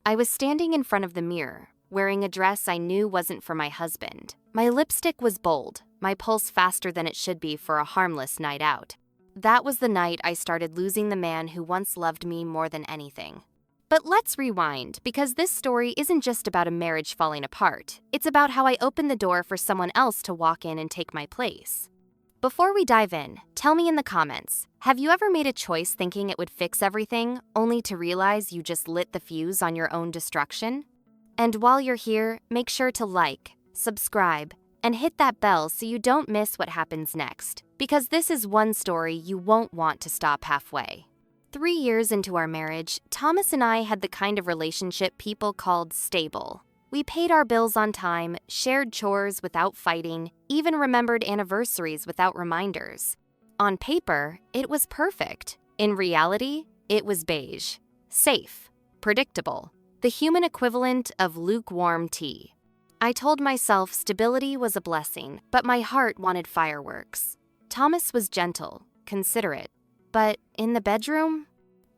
I was standing in front of the mirror, wearing a dress I knew wasn't for my husband. My lipstick was bold, my pulse faster than it should be for a harmless night out. That was the night I started losing the man who once loved me more than anything. But let's rewind, because this story isn't just about a marriage falling apart. It's about how I opened the door for someone else to walk in and take my place. Before we dive in, tell me in the comments, have you ever made a choice thinking it would fix everything, only to realize you just lit the fuse on your own destruction? And while you're here, make sure to like, subscribe, and hit that bell so you don't miss what happens next, because this is one story you won't want to stop halfway. 3 years into our marriage, Thomas and I had the kind of relationship people called stable. We paid our bills on time, shared chores without fighting, even remembered anniversaries without reminders. On paper, it was perfect. In reality, it was beige, safe, predictable, the human equivalent of lukewarm tea. I told myself stability was a blessing, but my heart wanted fireworks. Thomas was gentle, considerate, but in the bedroom,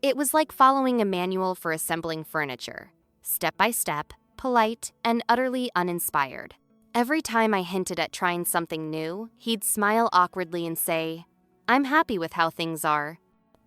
it was like following a manual for assembling furniture. Step by step, polite, and utterly uninspired. Every time I hinted at trying something new, he'd smile awkwardly and say, "I'm happy with how things are."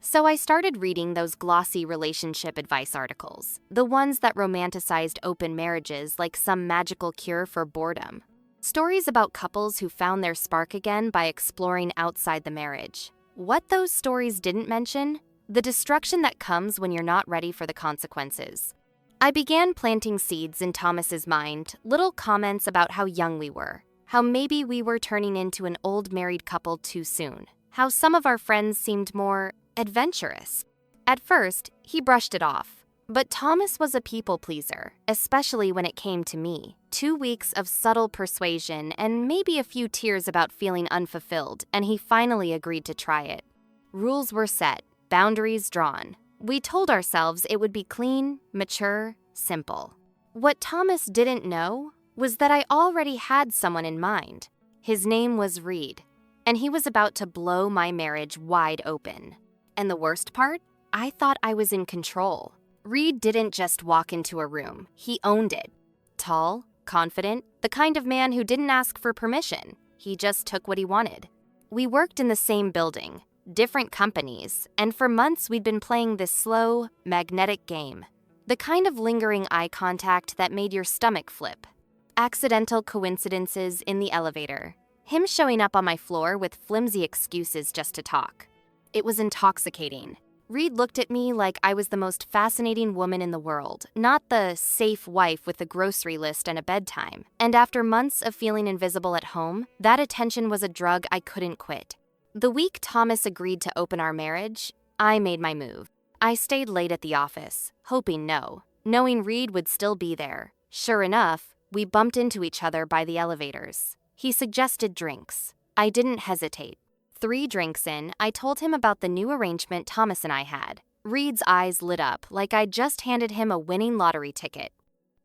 So I started reading those glossy relationship advice articles, the ones that romanticized open marriages like some magical cure for boredom. Stories about couples who found their spark again by exploring outside the marriage. What those stories didn't mention? The destruction that comes when you're not ready for the consequences. I began planting seeds in Thomas's mind, little comments about how young we were, how maybe we were turning into an old married couple too soon, how some of our friends seemed more adventurous. At first, he brushed it off, but Thomas was a people pleaser, especially when it came to me. 2 weeks of subtle persuasion and maybe a few tears about feeling unfulfilled, and he finally agreed to try it. Rules were set, boundaries drawn. We told ourselves it would be clean, mature, simple. What Thomas didn't know was that I already had someone in mind. His name was Reed, and he was about to blow my marriage wide open. And the worst part? I thought I was in control. Reed didn't just walk into a room, he owned it. Tall, confident, the kind of man who didn't ask for permission. He just took what he wanted. We worked in the same building, different companies, and for months we'd been playing this slow, magnetic game. The kind of lingering eye contact that made your stomach flip. Accidental coincidences in the elevator. Him showing up on my floor with flimsy excuses just to talk. It was intoxicating. Reed looked at me like I was the most fascinating woman in the world, not the safe wife with a grocery list and a bedtime. And after months of feeling invisible at home, that attention was a drug I couldn't quit. The week Thomas agreed to open our marriage, I made my move. I stayed late at the office, hoping knowing Reed would still be there. Sure enough, we bumped into each other by the elevators. He suggested drinks. I didn't hesitate. 3 drinks in, I told him about the new arrangement Thomas and I had. Reed's eyes lit up like I'd just handed him a winning lottery ticket.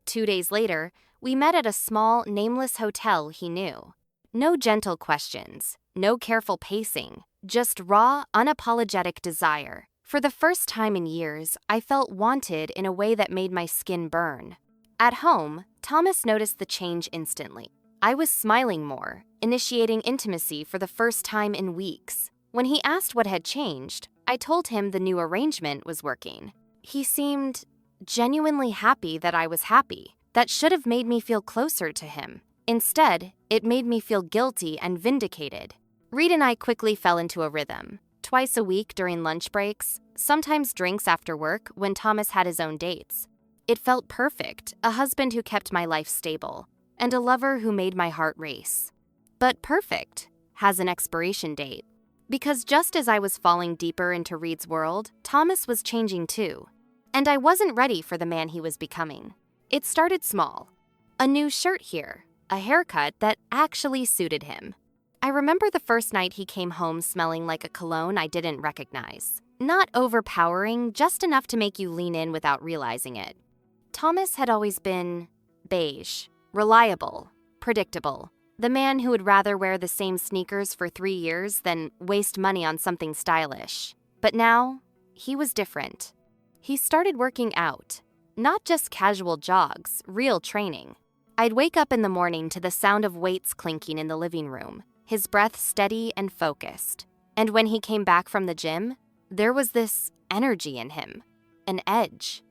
2 days later, we met at a small, nameless hotel he knew. No gentle questions, no careful pacing, just raw, unapologetic desire. For the first time in years, I felt wanted in a way that made my skin burn. At home, Thomas noticed the change instantly. I was smiling more, initiating intimacy for the first time in weeks. When he asked what had changed, I told him the new arrangement was working. He seemed genuinely happy that I was happy. That should have made me feel closer to him. Instead, it made me feel guilty and vindicated. Reed and I quickly fell into a rhythm. Twice a week during lunch breaks, sometimes drinks after work when Thomas had his own dates. It felt perfect, a husband who kept my life stable, and a lover who made my heart race. But perfect has an expiration date. Because just as I was falling deeper into Reed's world, Thomas was changing too. And I wasn't ready for the man he was becoming. It started small. A new shirt here, a haircut that actually suited him. I remember the first night he came home smelling like a cologne I didn't recognize. Not overpowering, just enough to make you lean in without realizing it. Thomas had always been beige. Reliable, predictable, the man who would rather wear the same sneakers for 3 years than waste money on something stylish. But now, he was different. He started working out. Not just casual jogs, real training. I'd wake up in the morning to the sound of weights clinking in the living room, his breath steady and focused. And when he came back from the gym, there was this energy in him, an edge.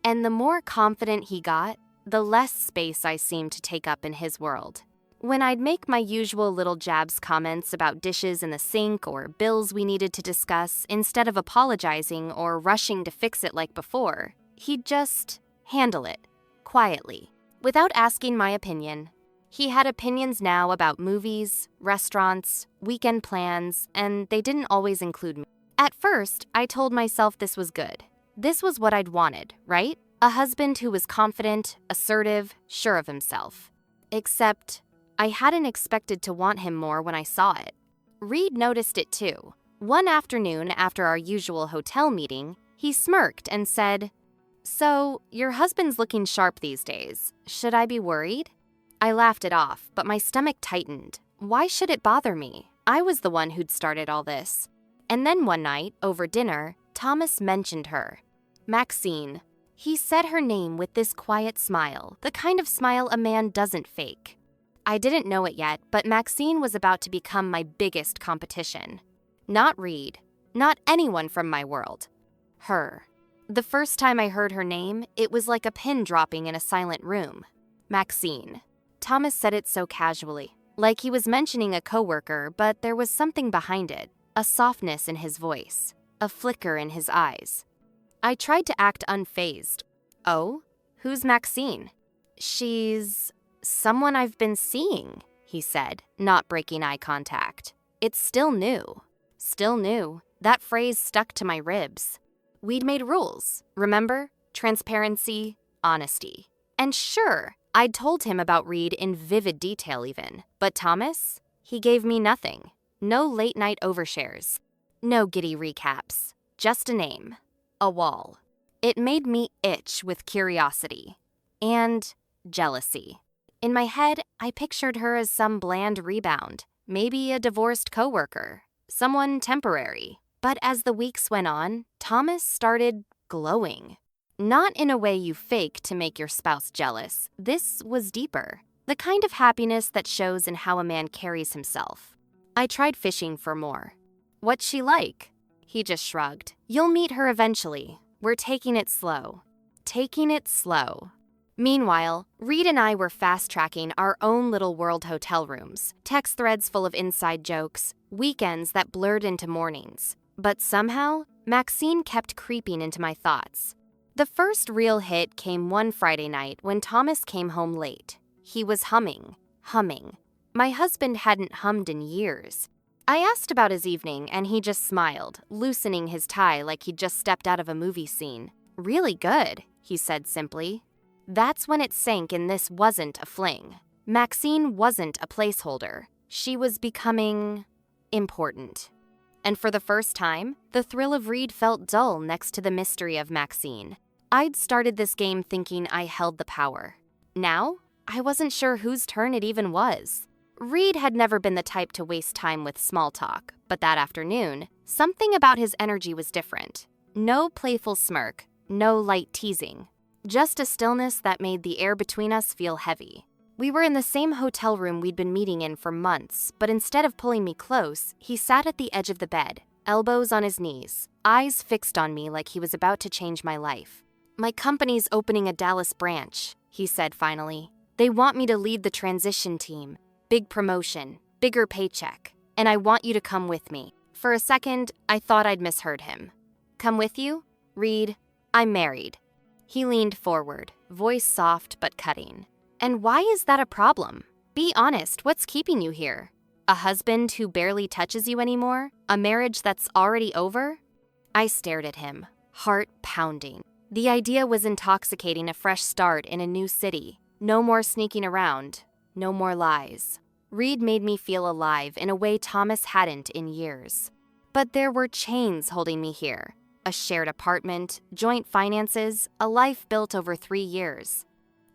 And the more confident he got, the less space I seemed to take up in his world. When I'd make my usual little jabs comments about dishes in the sink or bills we needed to discuss, instead of apologizing or rushing to fix it like before, he'd just handle it, quietly, without asking my opinion. He had opinions now about movies, restaurants, weekend plans, and they didn't always include me. At first, I told myself this was good. This was what I'd wanted, right? A husband who was confident, assertive, sure of himself. Except, I hadn't expected to want him more when I saw it. Reed noticed it too. One afternoon after our usual hotel meeting, he smirked and said, "So, your husband's looking sharp these days. Should I be worried?" I laughed it off, but my stomach tightened. Why should it bother me? I was the one who'd started all this. And then one night, over dinner, Thomas mentioned her. Maxine. He said her name with this quiet smile, the kind of smile a man doesn't fake. I didn't know it yet, but Maxine was about to become my biggest competition. Not Reed. Not anyone from my world. Her. The first time I heard her name, it was like a pin dropping in a silent room. Maxine. Thomas said it so casually, like he was mentioning a coworker, but there was something behind it, a softness in his voice, a flicker in his eyes. I tried to act unfazed. "Oh? Who's Maxine?" "She's someone I've been seeing," he said, not breaking eye contact. It's still new. Still new. That phrase stuck to my ribs. We'd made rules, remember? Transparency, honesty. And sure, I'd told him about Reed in vivid detail even. But Thomas? He gave me nothing. No late-night overshares. No giddy recaps. Just a name. A wall. It made me itch with curiosity. And jealousy. In my head, I pictured her as some bland rebound. Maybe a divorced coworker. Someone temporary. But as the weeks went on, Thomas started glowing. Not in a way you fake to make your spouse jealous. This was deeper. The kind of happiness that shows in how a man carries himself. I tried fishing for more. "What's she like?" He just shrugged. "You'll meet her eventually. We're taking it slow." Taking it slow. Meanwhile, Reed and I were fast-tracking our own little world hotel rooms, text threads full of inside jokes, weekends that blurred into mornings. But somehow, Maxine kept creeping into my thoughts. The first real hit came one Friday night when Thomas came home late. He was humming. My husband hadn't hummed in years. I asked about his evening, and he just smiled, loosening his tie like he'd just stepped out of a movie scene. "Really good," he said simply. That's when it sank and this wasn't a fling. Maxine wasn't a placeholder. She was becoming important. And for the first time, the thrill of Reed felt dull next to the mystery of Maxine. I'd started this game thinking I held the power. Now, I wasn't sure whose turn it even was. Reed had never been the type to waste time with small talk, but that afternoon, something about his energy was different. No playful smirk, no light teasing. Just a stillness that made the air between us feel heavy. We were in the same hotel room we'd been meeting in for months, but instead of pulling me close, he sat at the edge of the bed, elbows on his knees, eyes fixed on me like he was about to change my life. "My company's opening a Dallas branch," he said finally. "They want me to lead the transition team. Big promotion, bigger paycheck, and I want you to come with me." For a second, I thought I'd misheard him. "Come with you? Reed, I'm married." He leaned forward, voice soft but cutting. "And why is that a problem? Be honest, what's keeping you here? A husband who barely touches you anymore? A marriage that's already over?" I stared at him, heart pounding. The idea was intoxicating, a fresh start in a new city. No more sneaking around, no more lies. Reed made me feel alive in a way Thomas hadn't in years. But there were chains holding me here. A shared apartment, joint finances, a life built over 3 years.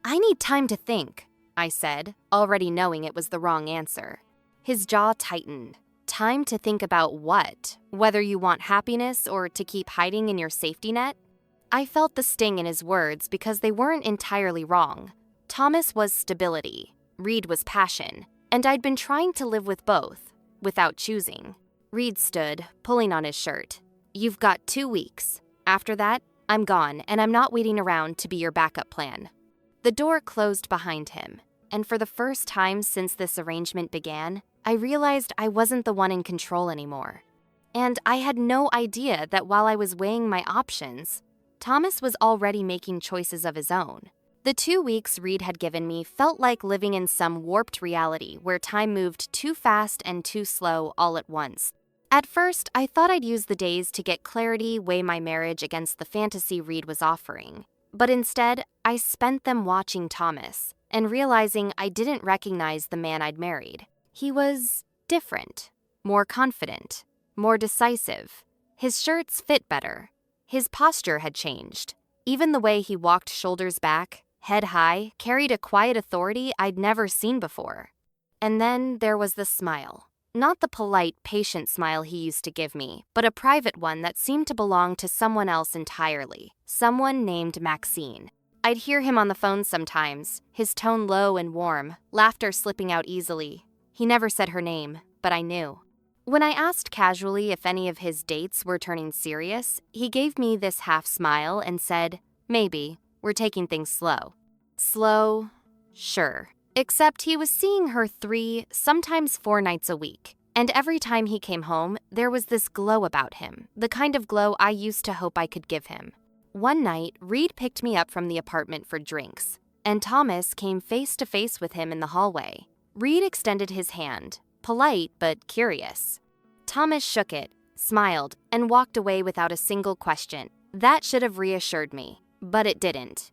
"I need time to think," I said, already knowing it was the wrong answer. His jaw tightened. Time to think about what? Whether you want happiness or to keep hiding in your safety net? I felt the sting in his words because they weren't entirely wrong. Thomas was stability, Reed was passion, and I'd been trying to live with both, without choosing. Reed stood, pulling on his shirt. "You've got 2 weeks. After that, I'm gone, and I'm not waiting around to be your backup plan." The door closed behind him, and for the first time since this arrangement began, I realized I wasn't the one in control anymore. And I had no idea that while I was weighing my options, Thomas was already making choices of his own. The 2 weeks Reed had given me felt like living in some warped reality where time moved too fast and too slow all at once. At first, I thought I'd use the days to get clarity, weigh my marriage against the fantasy Reed was offering. But instead, I spent them watching Thomas and realizing I didn't recognize the man I'd married. He was different, more confident, more decisive. His shirts fit better. His posture had changed. Even the way he walked shoulders back, head high, carried a quiet authority I'd never seen before. And then there was the smile. Not the polite, patient smile he used to give me, but a private one that seemed to belong to someone else entirely. Someone named Maxine. I'd hear him on the phone sometimes, his tone low and warm, laughter slipping out easily. He never said her name, but I knew. When I asked casually if any of his dates were turning serious, he gave me this half smile and said, "Maybe, we're taking things slow." Slow? Sure. Except he was seeing her 3, sometimes 4 nights a week. And every time he came home, there was this glow about him, the kind of glow I used to hope I could give him. One night, Reed picked me up from the apartment for drinks, and Thomas came face to face with him in the hallway. Reed extended his hand, polite but curious. Thomas shook it, smiled, and walked away without a single question. That should have reassured me, but it didn't.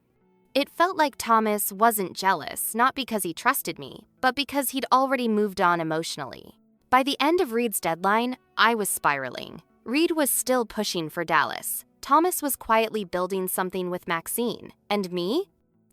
It felt like Thomas wasn't jealous, not because he trusted me, but because he'd already moved on emotionally. By the end of Reed's deadline, I was spiraling. Reed was still pushing for Dallas. Thomas was quietly building something with Maxine. And me?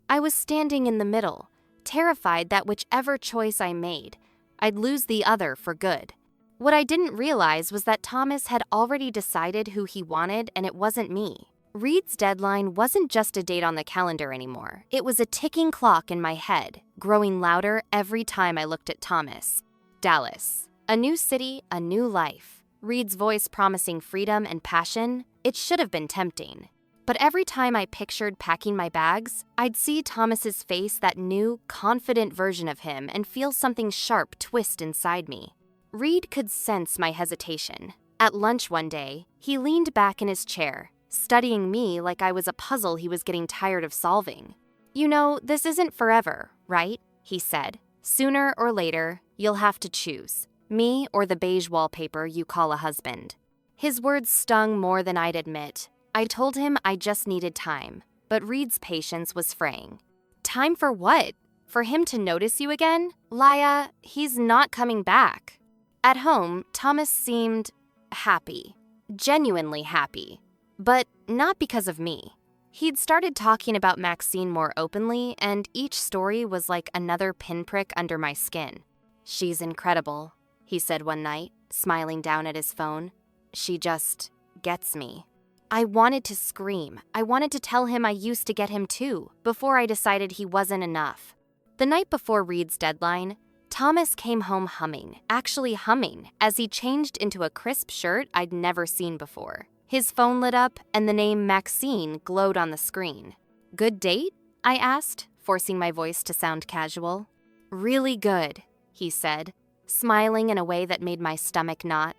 I was standing in the middle, terrified that whichever choice I made, I'd lose the other for good. What I didn't realize was that Thomas had already decided who he wanted, and it wasn't me. Reed's deadline wasn't just a date on the calendar anymore. It was a ticking clock in my head, growing louder every time I looked at Thomas. Dallas. A new city, a new life. Reed's voice promising freedom and passion. It should have been tempting. But every time I pictured packing my bags, I'd see Thomas's face, that new, confident version of him, and feel something sharp twist inside me. Reed could sense my hesitation. At lunch one day, he leaned back in his chair, studying me like I was a puzzle he was getting tired of solving. "You know, this isn't forever, right?" he said. "Sooner or later, you'll have to choose. Me or the beige wallpaper you call a husband." His words stung more than I'd admit. I told him I just needed time, but Reed's patience was fraying. "Time for what? For him to notice you again? Laya, he's not coming back." At home, Thomas seemed happy, genuinely happy. But not because of me. He'd started talking about Maxine more openly, and each story was like another pinprick under my skin. "She's incredible," he said one night, smiling down at his phone. "She just gets me." I wanted to scream. I wanted to tell him I used to get him too, before I decided he wasn't enough. The night before Reed's deadline, Thomas came home humming, actually humming, as he changed into a crisp shirt I'd never seen before. His phone lit up, and the name Maxine glowed on the screen. "Good date?" I asked, forcing my voice to sound casual. "Really good," he said, smiling in a way that made my stomach knot.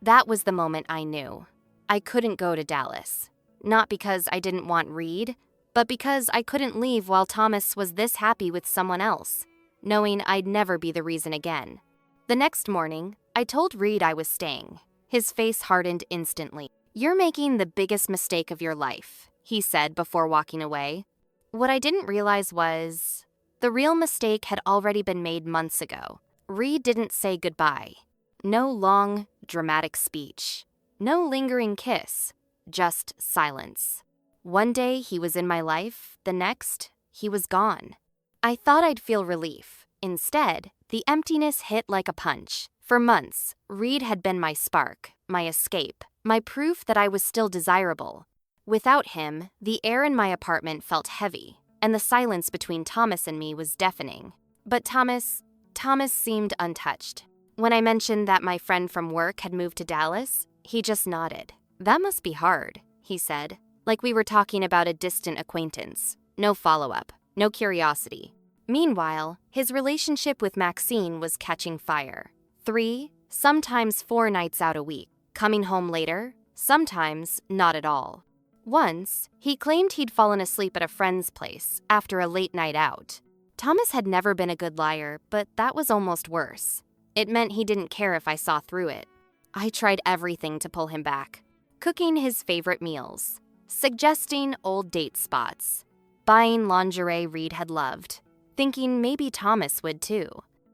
That was the moment I knew. I couldn't go to Dallas. Not because I didn't want Reed, but because I couldn't leave while Thomas was this happy with someone else, knowing I'd never be the reason again. The next morning, I told Reed I was staying. His face hardened instantly. "You're making the biggest mistake of your life," he said before walking away. What I didn't realize was the real mistake had already been made months ago. Reed didn't say goodbye. No long, dramatic speech. No lingering kiss. Just silence. One day he was in my life, the next, he was gone. I thought I'd feel relief. Instead, the emptiness hit like a punch. For months, Reed had been my spark, my escape, my proof that I was still desirable. Without him, the air in my apartment felt heavy, and the silence between Thomas and me was deafening. But Thomas seemed untouched. When I mentioned that my friend from work had moved to Dallas, he just nodded. "That must be hard," he said, like we were talking about a distant acquaintance. No follow-up, no curiosity. Meanwhile, his relationship with Maxine was catching fire. 3, sometimes 4 nights out a week, coming home later, sometimes not at all. Once, he claimed he'd fallen asleep at a friend's place after a late night out. Thomas had never been a good liar, but that was almost worse. It meant he didn't care if I saw through it. I tried everything to pull him back. Cooking his favorite meals, suggesting old date spots, buying lingerie Reed had loved, thinking maybe Thomas would too.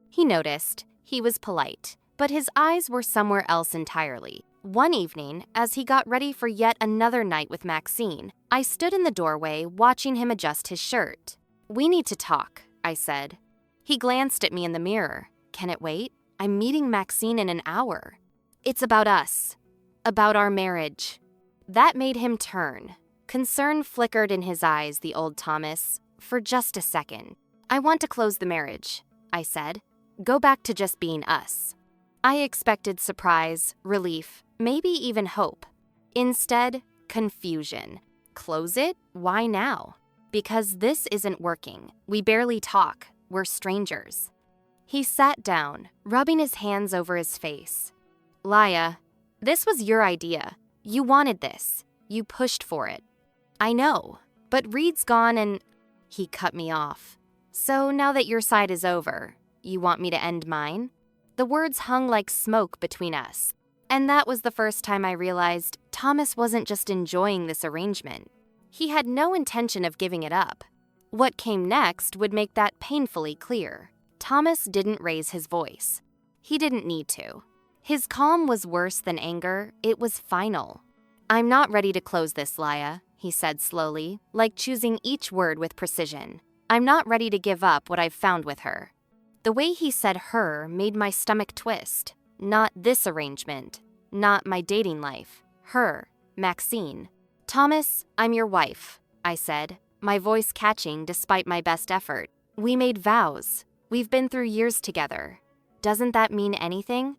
He noticed. He was polite, but his eyes were somewhere else entirely. One evening, as he got ready for yet another night with Maxine, I stood in the doorway watching him adjust his shirt. "We need to talk," I said. He glanced at me in the mirror. "Can it wait? I'm meeting Maxine in an hour." "It's about us. About our marriage." That made him turn. Concern flickered in his eyes, the old Thomas, for just a second. "I want to close the marriage," I said. "Go back to just being us." I expected surprise, relief, maybe even hope. Instead, confusion. Close it? Why now? Because this isn't working. We barely talk. We're strangers. He sat down, rubbing his hands over his face. "Laya, this was your idea. You wanted this. You pushed for it." "I know, but Reed's gone and—" He cut me off. "So now that your side is over, you want me to end mine?" The words hung like smoke between us. And that was the first time I realized Thomas wasn't just enjoying this arrangement. He had no intention of giving it up. What came next would make that painfully clear. Thomas didn't raise his voice. He didn't need to. His calm was worse than anger. It was final. "I'm not ready to close this, Laya," he said slowly, like choosing each word with precision. "I'm not ready to give up what I've found with her." The way he said her made my stomach twist. Not this arrangement. Not my dating life. Her, Maxine. "Thomas, I'm your wife," I said, my voice catching despite my best effort. "We made vows. We've been through years together. Doesn't that mean anything?"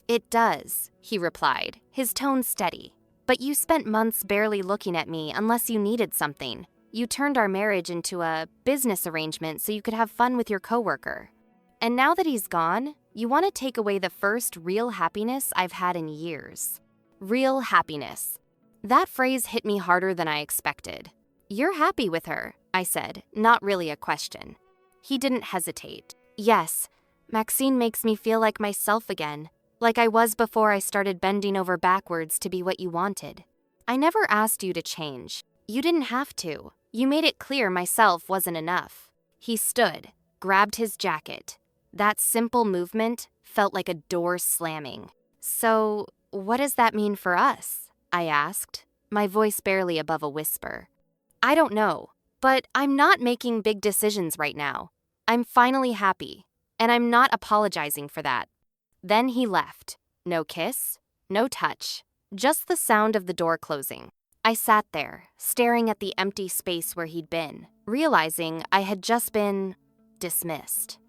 "It does," he replied, his tone steady. "But you spent months barely looking at me unless you needed something. You turned our marriage into a business arrangement so you could have fun with your coworker. And now that he's gone, you want to take away the first real happiness I've had in years." Real happiness. That phrase hit me harder than I expected. "You're happy with her," I said, not really a question. He didn't hesitate. "Yes, Maxine makes me feel like myself again, like I was before I started bending over backwards to be what you wanted. I never asked you to change. You didn't have to. You made it clear myself wasn't enough." He stood, grabbed his jacket. That simple movement felt like a door slamming. "So, what does that mean for us?" I asked, my voice barely above a whisper. "I don't know, but I'm not making big decisions right now. I'm finally happy, and I'm not apologizing for that." Then he left. No kiss, no touch, just the sound of the door closing. I sat there, staring at the empty space where he'd been, realizing I had just been dismissed.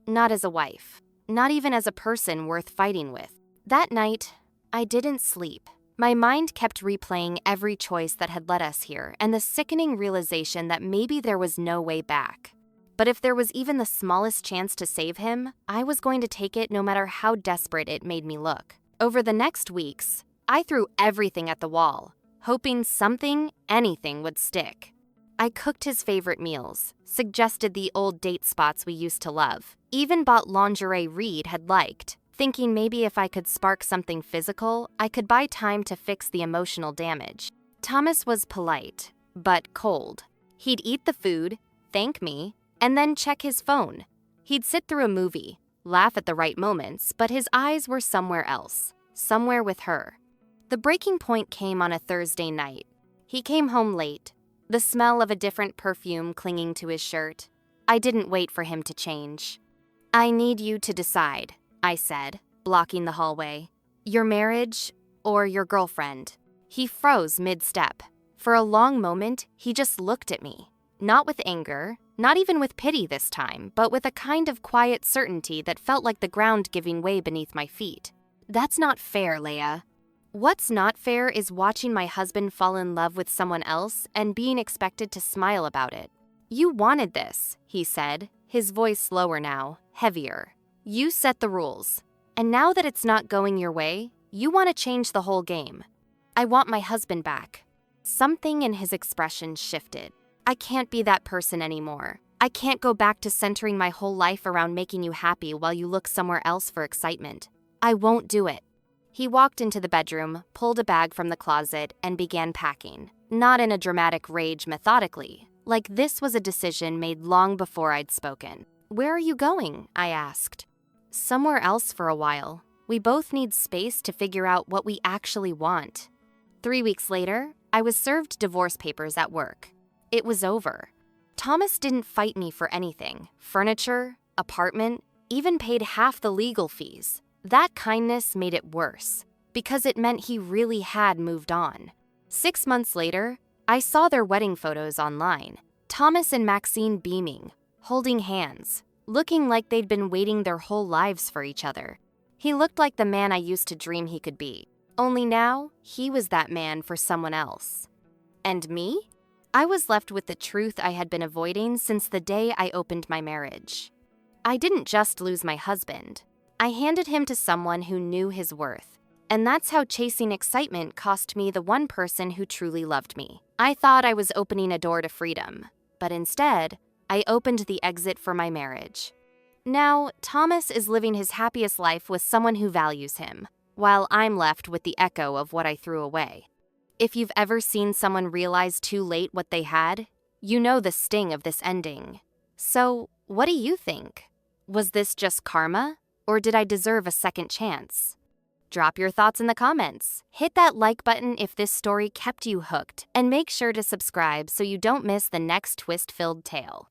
Not as a wife, not even as a person worth fighting with. That night, I didn't sleep. My mind kept replaying every choice that had led us here and the sickening realization that maybe there was no way back. But if there was even the smallest chance to save him, I was going to take it no matter how desperate it made me look. Over the next weeks, I threw everything at the wall, hoping something, anything would stick. I cooked his favorite meals, suggested the old date spots we used to love, even bought lingerie Reed had liked, thinking maybe if I could spark something physical, I could buy time to fix the emotional damage. Thomas was polite, but cold. He'd eat the food, thank me, and then check his phone. He'd sit through a movie, laugh at the right moments, but his eyes were somewhere else, somewhere with her. The breaking point came on a Thursday night. He came home late, the smell of a different perfume clinging to his shirt. I didn't wait for him to change. "I need you to decide," I said, blocking the hallway. "Your marriage or your girlfriend?" He froze mid-step, For a long moment, he just looked at me. Not with anger, not even with pity this time, but with a kind of quiet certainty that felt like the ground giving way beneath my feet. That's not fair, Leia. What's not fair is watching my husband fall in love with someone else and being expected to smile about it. You wanted this, he said, his voice lower now, heavier. You set the rules. And now that it's not going your way, you want to change the whole game. I want my husband back. Something in his expression shifted. I can't be that person anymore. I can't go back to centering my whole life around making you happy while you look somewhere else for excitement. I won't do it. He walked into the bedroom, pulled a bag from the closet, and began packing. Not in a dramatic rage, methodically. Like this was a decision made long before I'd spoken. Where are you going? I asked. Somewhere else for a while. We both need space to figure out what we actually want. 3 weeks later, I was served divorce papers at work. It was over. Thomas didn't fight me for anything. Furniture, apartment, even paid half the legal fees. That kindness made it worse, because it meant he really had moved on. 6 months later, I saw their wedding photos online. Thomas and Maxine beaming, holding hands, looking like they'd been waiting their whole lives for each other. He looked like the man I used to dream he could be. Only now, he was that man for someone else. And me? I was left with the truth I had been avoiding since the day I opened my marriage. I didn't just lose my husband. I handed him to someone who knew his worth. And that's how chasing excitement cost me the one person who truly loved me. I thought I was opening a door to freedom, but instead, I opened the exit for my marriage. Now, Thomas is living his happiest life with someone who values him, while I'm left with the echo of what I threw away. If you've ever seen someone realize too late what they had, you know the sting of this ending. So, what do you think? Was this just karma, or did I deserve a second chance? Drop your thoughts in the comments. Hit that like button if this story kept you hooked, and make sure to subscribe so you don't miss the next twist-filled tale.